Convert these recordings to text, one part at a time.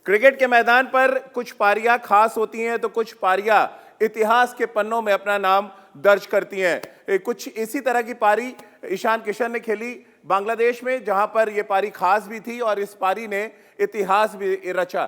Cricket के मैदान पर कुछ पारियां खास होती हैं तो कुछ पारियां इतिहास के पन्नों में अपना नाम दर्ज करती हैं। कुछ इसी तरह की पारी ईशान किशन ने खेली बांग्लादेश में, जहां पर यह पारी खास भी थी और इस पारी ने इतिहास भी रचा।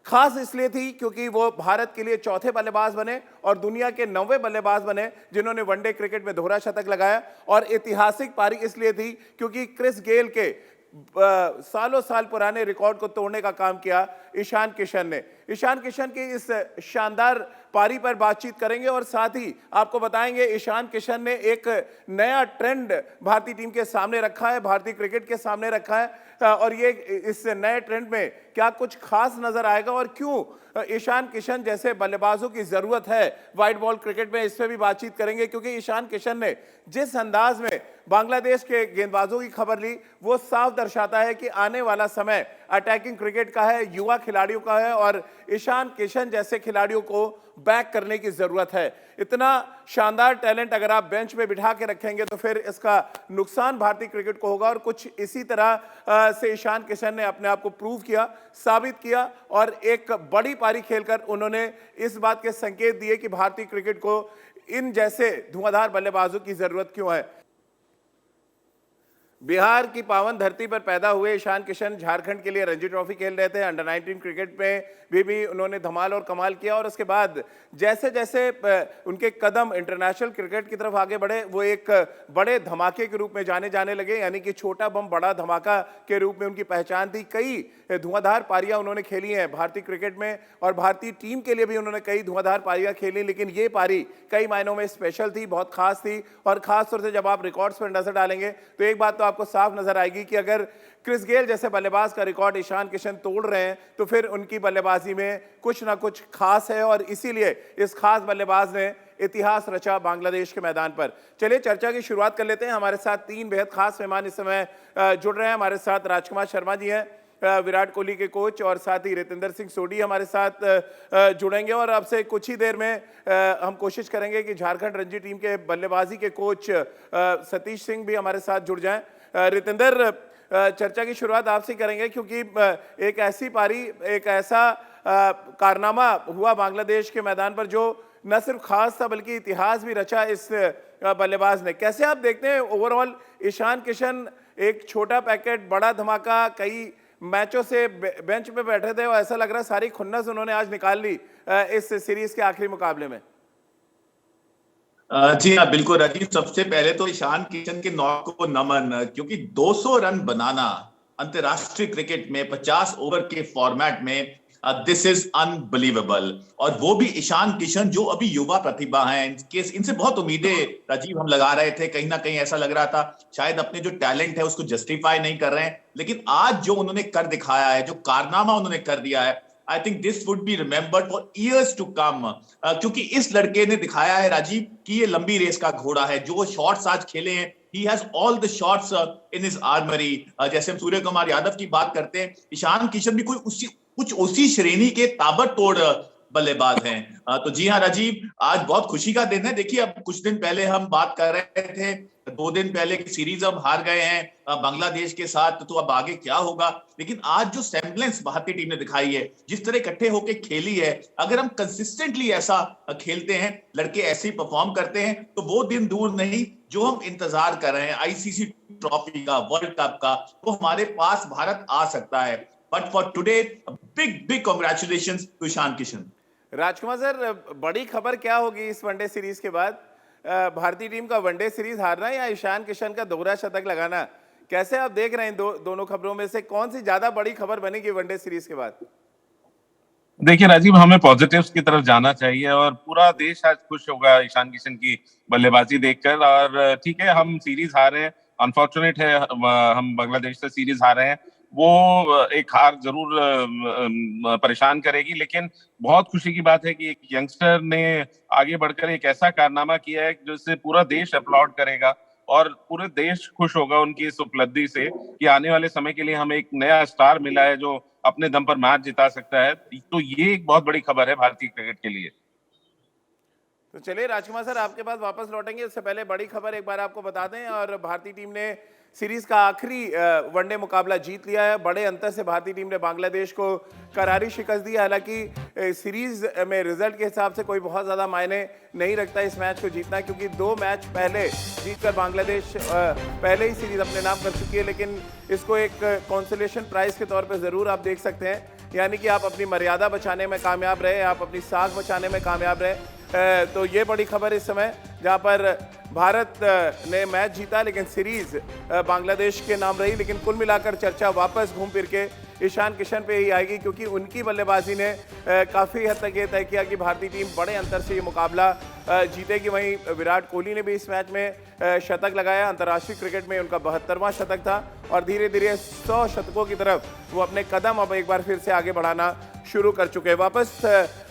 खास इसलिए थी क्योंकि वो भारत के लिए चौथे बल्लेबाज बने और दुनिया के 9वें बल्लेबाज बने जिन्होंने वनडे क्रिकेट में दोहरा शतक लगाया। और ऐतिहासिक पारी इसलिए थी क्योंकि क्रिस गेल के सालों साल पुराने रिकॉर्ड को तोड़ने का काम किया ईशान किशन ने। ईशान किशन की इस शानदार पारी पर बातचीत करेंगे और साथ ही आपको बताएंगे ईशान किशन ने एक नया ट्रेंड भारतीय टीम के सामने रखा है, भारतीय क्रिकेट के सामने रखा है, और ये इस नए ट्रेंड में क्या कुछ खास नजर आएगा और क्यों ईशान किशन जैसे बल्लेबाजों की जरूरत है वाइड बॉल क्रिकेट में, इस पर भी बातचीत करेंगे। क्योंकि ईशान किशन ने जिस अंदाज में बांग्लादेश के गेंदबाजों की खबर ली वो साफ दर्शाता है कि आने वाला समय अटैकिंग क्रिकेट का है, युवा खिलाड़ियों का है और ईशान किशन जैसे खिलाड़ियों को बैक करने की जरूरत है। इतना शानदार टैलेंट अगर आप बेंच पे बिठा के रखेंगे तो फिर इसका नुकसान भारतीय क्रिकेट को होगा। और कुछ इसी तरह से ईशान किशन ने अपने आप को प्रूव किया, साबित किया और एक बड़ी पारी खेलकर उन्होंने इस बात के संकेत दिए कि भारतीय क्रिकेट को इन जैसे धुआंधार बल्लेबाजों की जरूरत क्यों है। बिहार की पावन धरती पर पैदा हुए ईशान किशन झारखंड के लिए रणजी ट्रॉफी खेल रहे थे। अंडर 19 क्रिकेट में भी उन्होंने धमाल और कमाल किया और उसके बाद जैसे जैसे उनके कदम इंटरनेशनल क्रिकेट की तरफ आगे बढ़े वो एक बड़े धमाके के रूप में जाने लगे, यानी कि छोटा बम बड़ा धमाका के रूप में उनकी पहचान थी। कई धुआंधार पारियां उन्होंने खेली हैं भारतीय क्रिकेट में और भारतीय टीम के लिए भी उन्होंने कई धुआंधार पारियां खेली, लेकिन ये पारी कई मायनों में स्पेशल थी, बहुत खास थी। और खास तौर से जब आप रिकॉर्ड्स पर नजर डालेंगे तो एक बात तो आपको साफ नजर आएगी कि अगर क्रिस गेल जैसे बल्लेबाज का रिकॉर्ड ईशान किशन तोड़ रहे हैं तो फिर उनकी बल्लेबाजी में कुछ ना कुछ खास है और इसीलिए इस खास बल्लेबाज ने इतिहास रचा बांग्लादेश के मैदान पर। चलिए चर्चा की शुरुआत कर लेते हैं। हमारे साथ तीन बेहद खास मेहमान इस समय जुड़ रहे हैं। हमारे साथ राजकुमार शर्मा जी हैं, विराट कोहली के कोच, और साथ ही रितेंद्र सिंह सोढी हमारे साथ जुड़ेंगे। और अब से कुछ ही देर में हम कोशिश करेंगे कि झारखंड रणजी टीम के बल्लेबाजी के कोच सतीश सिंह भी हमारे साथ जुड़ जाएं। रितेंद्र, चर्चा की शुरुआत आपसे करेंगे क्योंकि एक ऐसी पारी, एक ऐसा कारनामा हुआ बांग्लादेश के मैदान पर जो न सिर्फ खास था बल्कि इतिहास भी रचा इस बल्लेबाज ने। कैसे आप देखते हैं ओवरऑल ईशान किशन, एक छोटा पैकेट बड़ा धमाका, कई मैचों से बेंच पे बैठे थे और ऐसा लग रहा है सारी खुन्नस उन्होंने आज निकाल ली इस सीरीज के आखिरी मुकाबले में। जी हाँ, बिल्कुल राजीव। सबसे पहले तो ईशान किशन के नॉक को नमन, क्योंकि 200 रन बनाना अंतरराष्ट्रीय क्रिकेट में 50 ओवर के फॉर्मेट में, दिस इज अनबिलीवेबल। और वो भी ईशान किशन जो अभी युवा प्रतिभा हैं, इनसे बहुत उम्मीदें राजीव हम लगा रहे थे। कहीं ना कहीं ऐसा लग रहा था शायद अपने जो टैलेंट है उसको जस्टिफाई नहीं कर रहे हैं, लेकिन आज जो उन्होंने कर दिखाया है, जो कारनामा उन्होंने कर दिया है, I think this would be remembered for years to come. क्योंकि इस लड़के ने दिखाया है राजीव कि ये लंबी रेस का घोड़ा है। जो शॉट्स आज खेले हैं, he has all the shots in his armory। जैसे हम सूर्य कुमार यादव की बात करते हैं, ईशान किशन भी कुछ उसी श्रेणी के ताबड़तोड़ बल्लेबाज हैं। तो जी हाँ राजीव, आज बहुत खुशी का दिन है। देखिए, अब कुछ दिन पहले हम बात कर रहे थे, 2 दिन पहले की सीरीज हम हार गए हैं बांग्लादेश के साथ, तो अब आगे क्या होगा। लेकिन आज जो सेम्बलेंस भारतीय टीम ने दिखाई है, जिस तरह इकट्ठे होकर खेली है, अगर हम कंसिस्टेंटली ऐसा खेलते हैं, लड़के ऐसे ही परफॉर्म करते हैं, तो वो दिन दूर नहीं जो हम इंतजार कर रहे हैं आईसीसी ट्रॉफी का, वर्ल्ड कप का, वो हमारे पास भारत आ सकता है। But for today big congratulations to Ishan Kishan. Rajkumar sir, बड़ी खबर क्या होगी इस वनडे सीरीज के बाद? भारतीय टीम का वनडे सीरीज हारना या ईशान किशन का दोहरा शतक लगाना? कैसे आप देख रहे हैं दोनों खबरों में से कौन सी ज्यादा बड़ी खबर बनेगी वनडे सीरीज के बाद? देखिए राजीव, हमें पॉजिटिव्स की तरफ जाना चाहिए और पूरा देश आज खुश होगा ईशान किशन की बल्लेबाजी देखकर। और ठीक है, हम सीरीज हारे हैं, अनफॉर्चुनेट है, हम बांग्लादेश से सीरीज हारे हैं। वो एक हार जरूर परेशान करेगी, लेकिन बहुत खुशी की बात है कि एक यंगस्टर ने आगे बढ़कर एक ऐसा कारनामा किया है जिससे पूरा देश अपलॉड करेगा और पूरे देश खुश होगा उनकी इस उपलब्धि से कि आने वाले समय के लिए हमें एक नया स्टार मिला है जो अपने दम पर मैच जिता सकता है। तो ये एक बहुत बड़ी खबर है भारतीय क्रिकेट के लिए। तो चलिए राजकुमार सर, आपके पास वापस लौटेंगे, उससे पहले बड़ी खबर एक बार आपको बता दें। और भारतीय टीम ने सीरीज का आखिरी वनडे मुकाबला जीत लिया है। बड़े अंतर से भारतीय टीम ने बांग्लादेश को करारी शिकस्त दी। हालांकि सीरीज में रिजल्ट के हिसाब से कोई बहुत ज़्यादा मायने नहीं रखता इस मैच को जीतना, क्योंकि 2 मैच पहले जीतकर बांग्लादेश पहले ही सीरीज अपने नाम कर चुकी है। लेकिन इसको एक कॉन्सोलेशन प्राइज के तौर पर ज़रूर आप देख सकते हैं, यानी कि आप अपनी मर्यादा बचाने में कामयाब रहे, आप अपनी साख बचाने में कामयाब रहे। तो ये बड़ी खबर इस समय, जहां पर भारत ने मैच जीता लेकिन सीरीज बांग्लादेश के नाम रही। लेकिन कुल मिलाकर चर्चा वापस घूम फिर के ईशान किशन पे ही आएगी, क्योंकि उनकी बल्लेबाजी ने काफ़ी हद तक ये तय किया कि भारतीय टीम बड़े अंतर से ये मुकाबला जीतेगी। वहीं विराट कोहली ने भी इस मैच में शतक लगाया। अंतर्राष्ट्रीय क्रिकेट में उनका 72वां शतक था और धीरे धीरे 100 शतकों की तरफ वो अपने कदम अब एक बार फिर से आगे बढ़ाना शुरू कर चुके हैं। वापस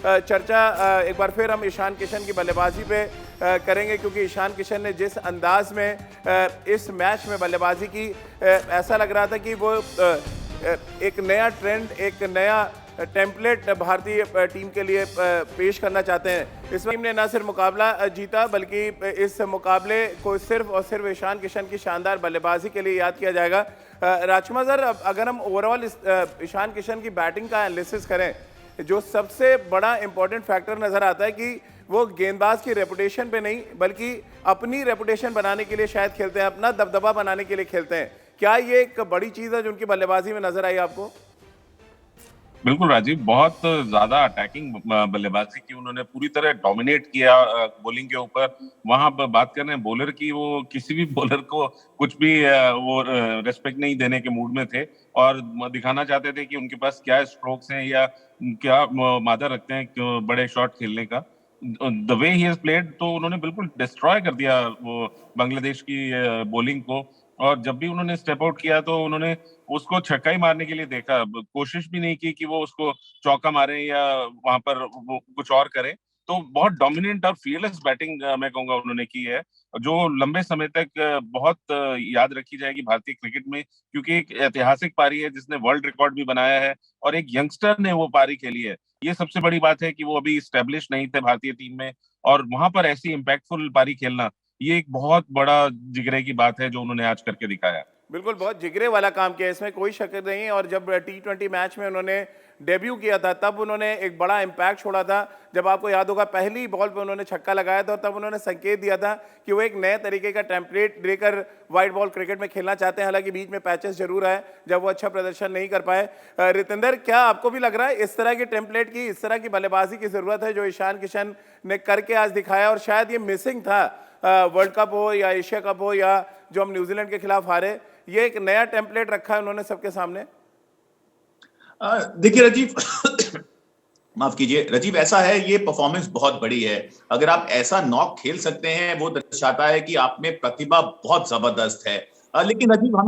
चर्चा एक बार फिर हम ईशान किशन की बल्लेबाजी पे करेंगे, क्योंकि ईशान किशन ने जिस अंदाज में इस मैच में बल्लेबाजी की, ऐसा लग रहा था कि वो एक नया ट्रेंड, एक नया टेम्पलेट भारतीय टीम के लिए पेश करना चाहते हैं। इस टीम ने न सिर्फ मुकाबला जीता, बल्कि इस मुकाबले को सिर्फ और सिर्फ ईशान किशन की शानदार बल्लेबाजी के लिए याद किया जाएगा। राजकुमार सर, अगर हम ओवरऑल ईशान किशन की बैटिंग का एनालिसिस करें, जो सबसे बड़ा इंपॉर्टेंट फैक्टर नजर आता है कि वो गेंदबाज की रेपुटेशन पे नहीं, बल्कि अपनी रेपुटेशन बनाने के लिए शायद खेलते हैं, अपना दबदबा बनाने के लिए खेलते हैं। क्या ये एक बड़ी चीज है जो उनकी बल्लेबाजी में नजर आई आपको? बिल्कुल राजीव, बहुत ज्यादा अटैकिंग बल्लेबाजी की उन्होंने, पूरी तरह डोमिनेट किया बॉलिंग के ऊपर। वहां बात कर रहे हैं बॉलर की, वो किसी भी बॉलर को कुछ भी वो रेस्पेक्ट नहीं देने के मूड में थे और दिखाना चाहते थे कि उनके पास क्या स्ट्रोक्स हैं या क्या मादर रखते हैं बड़े शॉट खेलने का। The way he has played, तो उन्होंने बिल्कुल डिस्ट्रॉय कर दिया वो बांग्लादेश की बॉलिंग को। और जब भी उन्होंने स्टेप आउट किया तो उन्होंने उसको छक्का ही मारने के लिए देखा, कोशिश भी नहीं की कि वो उसको चौका मारे या वहां पर वो कुछ और करे। तो बहुत डोमिनेंट और फियरलेस बैटिंग मैं कहूंगा उन्होंने की है, जो लंबे समय तक बहुत याद रखी जाएगी भारतीय क्रिकेट में, क्योंकि एक ऐतिहासिक पारी है जिसने वर्ल्ड रिकॉर्ड भी बनाया है और एक यंगस्टर ने वो पारी खेली है। ये सबसे बड़ी बात है कि वो अभी स्टेब्लिश नहीं थे भारतीय टीम में, और वहां पर ऐसी इम्पैक्टफुल पारी खेलना, ये एक बहुत बड़ा जिगरे की बात है जो उन्होंने आज करके दिखाया। बिल्कुल, बहुत जिगरे वाला काम किया, इसमें कोई शक नहीं। और जब T20 मैच में उन्होंने डेब्यू किया था, तब उन्होंने एक बड़ा इम्पैक्ट छोड़ा था। जब आपको याद होगा, पहली बॉल पे उन्होंने छक्का लगाया था और तब उन्होंने संकेत दिया था कि वो एक नए तरीके का टेम्पलेट लेकर वाइट बॉल क्रिकेट में खेलना चाहते हैं। हालांकि बीच में पैचेस जरूर आए जब वो अच्छा प्रदर्शन नहीं कर पाए। रितेंद्र, क्या आपको भी लग रहा है इस तरह की टेम्पलेट की, इस तरह की बल्लेबाजी की जरूरत है जो ईशान किशन ने करके आज दिखाया? और शायद ये मिसिंग था, वर्ल्ड कप हो या एशिया कप हो या जो हम न्यूजीलैंड के खिलाफ हारे, ये एक नया टेम्पलेट रखा है उन्होंने सबके सामने। देखिए राजीव, माफ कीजिए राजीव, ऐसा है, ये परफॉर्मेंस बहुत बड़ी है। अगर आप ऐसा नॉक खेल सकते हैं, वो दर्शाता है कि आप में प्रतिभा बहुत जबरदस्त है। लेकिन राजीव,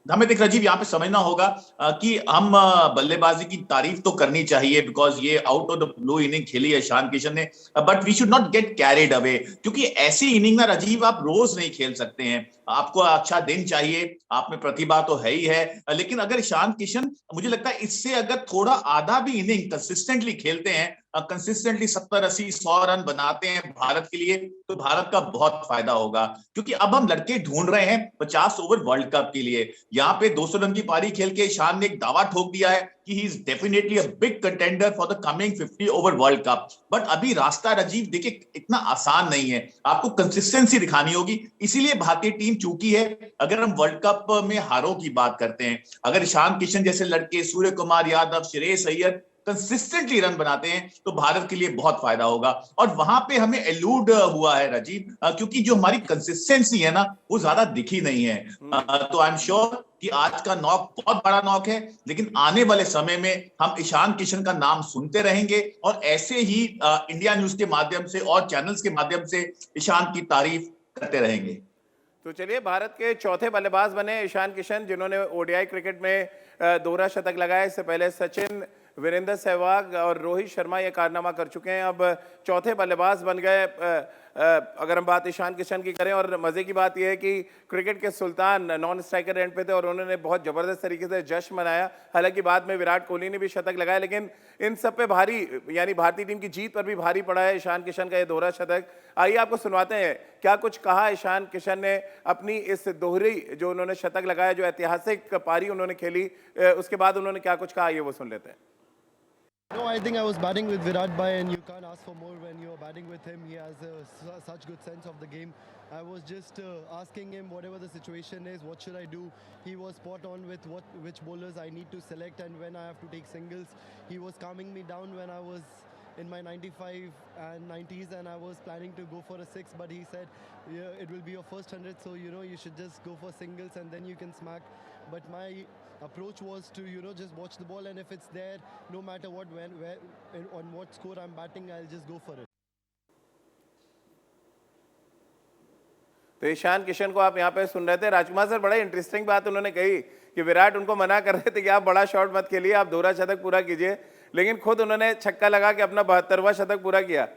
हमें देख राजीव, यहाँ पे समझना होगा कि हम बल्लेबाजी की तारीफ तो करनी चाहिए, बिकॉज ये out of the blue inning खेली है ईशान किशन ने, but we should not get carried away, क्योंकि ऐसी इनिंग ना राजीव आप रोज नहीं खेल सकते हैं। आपको अच्छा दिन चाहिए, आप में प्रतिभा तो है ही है, लेकिन अगर ईशान किशन, मुझे लगता है इससे अगर थोड़ा आधा भी इनिंग कंसिस्टेंटली खेलते हैं, कंसिस्टेंटली 70, 80, 100 रन बनाते हैं भारत के लिए, तो भारत का बहुत फायदा होगा। क्योंकि अब हम लड़के ढूंढ रहे हैं 50 ओवर वर्ल्ड कप के लिए। यहाँ पे 200 रन की पारी खेल के ईशान ने एक दावा ठोक दिया है कि he is definitely a big contender for the coming 50 over world cup. But अभी रास्ता राजीव देखिए इतना आसान नहीं है, आपको कंसिस्टेंसी दिखानी होगी। इसीलिए भारतीय टीम चूकी है। अगर हम वर्ल्ड कप में हारों की बात करते हैं, अगर ईशान किशन जैसे लड़के, सूर्य कुमार यादव, श्रेयस अय्यर कंसिस्टेंटली रन बनाते हैं, तो भारत के लिए बहुत फायदा होगा। और वहां पे हमें एलूड हुआ है राजीव, क्योंकि जो हमारी कंसिस्टेंसी है ना, वो ज्यादा दिखी नहीं है। तो आई एम श्योर कि आज का नॉक बहुत बड़ा नॉक है, लेकिन आने वाले समय में हम ईशान किशन का नाम सुनते रहेंगे और ऐसे ही इंडिया न्यूज के माध्यम से और चैनल्स के माध्यम से ईशान की तारीफ करते रहेंगे। तो चलिए, भारत के चौथे बल्लेबाज बने ईशान किशन, जिन्होंने ओडीआई क्रिकेट में दोहरा शतक लगाया। इससे पहले सचिन, वीरेंद्र सहवाग और रोहित शर्मा ये कारनामा कर चुके हैं। अब चौथे बल्लेबाज बन गए अगर हम बात ईशान किशन की करें, और मजे की बात यह है कि क्रिकेट के सुल्तान नॉन स्ट्राइकर एंड पे थे और उन्होंने बहुत जबरदस्त तरीके से जश्न मनाया। हालांकि बाद में विराट कोहली ने भी शतक लगाया, लेकिन इन सब पे भारी, यानी भारतीय टीम की जीत पर भी भारी पड़ा है ईशान किशन का ये दोहरा शतक। आइए आपको सुनवाते हैं क्या कुछ कहा ईशान किशन ने अपनी इस दोहरी जो उन्होंने शतक लगाया, जो ऐतिहासिक पारी उन्होंने खेली, उसके बाद उन्होंने क्या कुछ कहा, ये वो सुन लेते हैं। No, I think I was batting with Virat Bhai, and you can't ask for more when you're batting with him. He has such good sense of the game. I was just asking him whatever the situation is, what should I do. He was spot on with which bowlers I need to select and when I have to take singles. He was calming me down when I was in my 95 and 90s and I was planning to go for a 6, but he said, yeah, it will be your first 100, so you should just go for singles and then you can smack. But my approach was to just watch the ball, and if it's there, no matter what, where on what score I'm batting, I'll just go for it. तो ईशान किशन को आप यहाँ पे सुन रहे थे। राजकुमार sir, बड़ा interesting बात उन्होंने कही कि विराट उनको मना कर रहे थे कि आप बड़ा शॉट मत खेलिए, आप दोहरा शतक पूरा कीजिए, लेकिन खुद उन्होंने छक्का लगा के अपना 72वां शतक पूरा किया।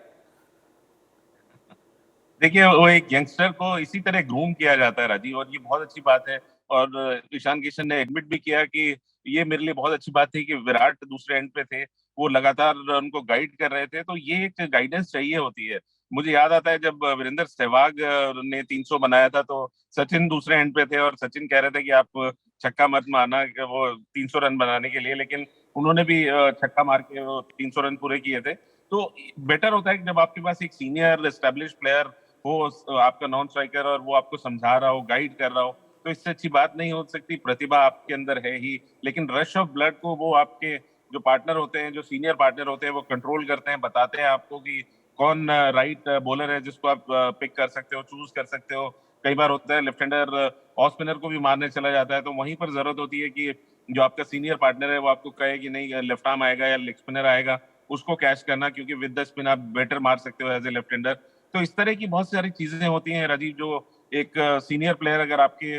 देखिए, वो एक यंगस्टर को इसी तरह ग्रूम किया जाता है राजीव, और ये बहुत अच्छी बात है। और ईशान किशन ने एडमिट भी किया कि ये मेरे लिए बहुत अच्छी बात थी कि विराट दूसरे एंड पे थे, वो लगातार उनको गाइड कर रहे थे, तो ये एक गाइडेंस चाहिए होती है। मुझे याद आता है जब वीरेंद्र सहवाग ने 300 बनाया था, तो सचिन दूसरे एंड पे थे और सचिन कह रहे थे कि आप छक्का मत मारना वो 300 रन बनाने के लिए, लेकिन उन्होंने भी छक्का मार के वो 300 रन पूरे किए थे। तो बेटर होता है कि जब आपके पास एक सीनियर एस्टेब्लिश प्लेयर हो, आपका नॉन स्ट्राइकर, और वो आपको समझा रहा हो, गाइड कर रहा हो, तो इससे अच्छी बात नहीं हो सकती। प्रतिभा आपके अंदर है ही, लेकिन रश ऑफ ब्लड को वो आपके जो पार्टनर होते हैं, जो सीनियर पार्टनर होते हैं, वो कंट्रोल करते हैं, बताते हैं आपको कि कौन राइट बॉलर है जिसको आप पिक कर सकते हो, चूज कर सकते हो। कई बार होता है लेफ्ट हैंडर ऑफ स्पिनर को भी मारने चला जाता है, तो वहीं पर जरूरत होती है कि जो आपका सीनियर पार्टनर है वो आपको कहे कि नहीं, लेफ्ट आर्म आएगा या लेग स्पिनर आएगा, उसको कैच करना, क्योंकि विद द स्पिन आप बेटर मार सकते हो एज ए लेफ्ट हैंडर। तो इस तरह की बहुत सारी चीजें होती हैं राजीव, जो एक सीनियर प्लेयर अगर आपके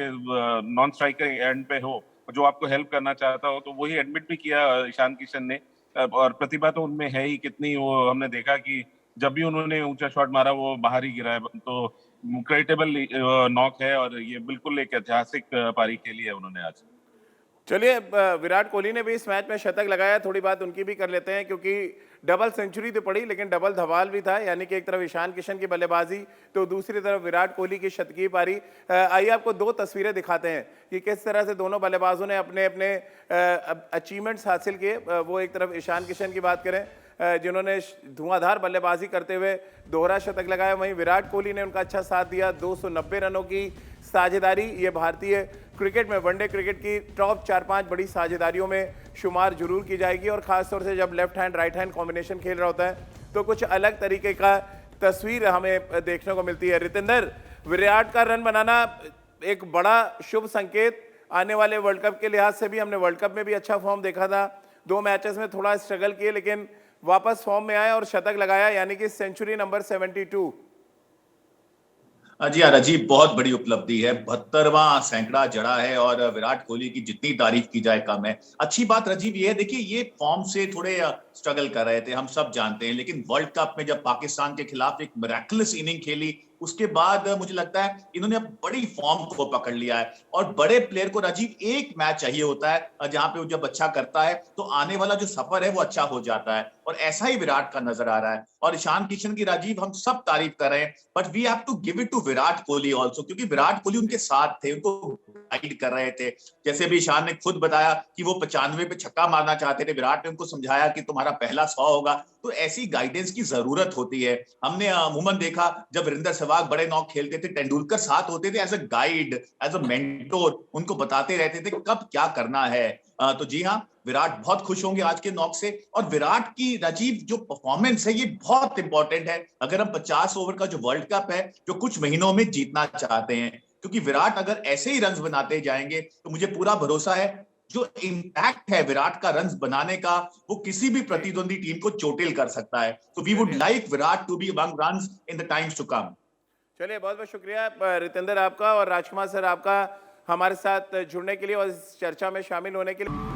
नॉन स्ट्राइकर एंड पे हो, जो आपको हेल्प करना चाहता हो, तो वही एडमिट भी किया ईशान किशन ने। और प्रतिभा तो उनमें है ही कितनी, वो हमने देखा कि जब भी उन्होंने ऊंचा शॉट मारा वो बाहर ही गिरा है। तो क्रेडिटेबल नॉक है, और ये बिल्कुल एक ऐतिहासिक पारी खेली है उन्होंने आज। चलिए, विराट कोहली ने भी इस मैच में शतक लगाया, थोड़ी बात उनकी भी कर लेते हैं, क्योंकि डबल सेंचुरी तो पड़ी लेकिन डबल धमाल भी था, यानी कि एक तरफ ईशान किशन की बल्लेबाजी तो दूसरी तरफ विराट कोहली की शतकीय पारी। आइए आपको दो तस्वीरें दिखाते हैं कि किस तरह से दोनों बल्लेबाजों ने अपने अपने अचीवमेंट्स हासिल किए। वो एक तरफ ईशान किशन की बात करें, जिन्होंने धुआंधार बल्लेबाजी करते हुए दोहरा शतक लगाया, वहीं विराट कोहली ने उनका अच्छा साथ दिया। 290 रनों की साझेदारी, ये भारतीय क्रिकेट में, वनडे क्रिकेट की टॉप 4-5 बड़ी साझेदारियों में शुमार जरूर की जाएगी। और खासतौर से जब left hand right hand combination खेल रहा होता है तो कुछ अलग तरीके का तस्वीर हमें देखने को मिलती है। रितेंद्र, विराट का रन बनाना एक बड़ा शुभ संकेत, आने वाले वर्ल्ड कप के लिहाज से भी। हमने वर्ल्ड कप में भी अच्छा फॉर्म देखा था, 2 मैचेस में थोड़ा स्ट्रगल किए, लेकिन वापस फॉर्म में आया और शतक लगाया, यानी कि सेंचुरी नंबर 72। जी हाँ राजीव, बहुत बड़ी उपलब्धि है, 72वां सैकड़ा जड़ा है, और विराट कोहली की जितनी तारीफ की जाए कम है। अच्छी बात राजीव ये है, देखिए ये फॉर्म से थोड़े स्ट्रगल कर रहे थे, हम सब जानते हैं, लेकिन वर्ल्ड कप में जब पाकिस्तान के खिलाफ एक मिरेकलस इनिंग खेली, उसके बाद मुझे लगता है इन्होंने अब बड़ी फॉर्म को पकड़ लिया है। और बड़े प्लेयर को राजीव एक मैच चाहिए होता है जहां पे वो जब अच्छा करता है तो आने वाला जो सफर है वो अच्छा हो जाता है, और ऐसा ही विराट का नजर आ रहा है। और ईशान किशन की राजीव हम सब तारीफ कर रहे हैं, but we have to give it to Virat Kohli also, क्योंकि विराट कोहली उनके साथ थे, उनको गाइड कर रहे थे। जैसे भी ईशान ने खुद बताया कि वो 95 पे छक्का मारना चाहते थे, विराट ने उनको समझाया कि तुम्हारा पहला 100 होगा। तो ऐसी गाइडेंस की जरूरत होती है। हमने अमूमन देखा जब वीरेंद्र सहवाग बड़े नॉक खेलते थे, तेंदुलकर साथ होते थे as a guide, as a mentor, उनको बताते रहते थे कब क्या करना है। तो जी हाँ, विराट बहुत खुश होंगे आज के नॉक से। और विराट की राजीव जो परफॉर्मेंस है ये बहुत इंपॉर्टेंट है अगर हम 50 ओवर का जो वर्ल्ड कप है जो कुछ महीनों में जीतना चाहते हैं, क्योंकि विराट अगर ऐसे ही रन्स बनाते जाएंगे तो मुझे पूरा भरोसा है जो इंपैक्ट है विराट का रन्स बनाने का वो किसी भी प्रतिद्वंदी टीम को चोटिल कर सकता है। तो we would like Virat to be among runs in the times to come. चलिए, बहुत बहुत शुक्रिया रितेंद्र आपका और राजकुमार सर आपका हमारे साथ जुड़ने के लिए और इस चर्चा में शामिल होने के लिए।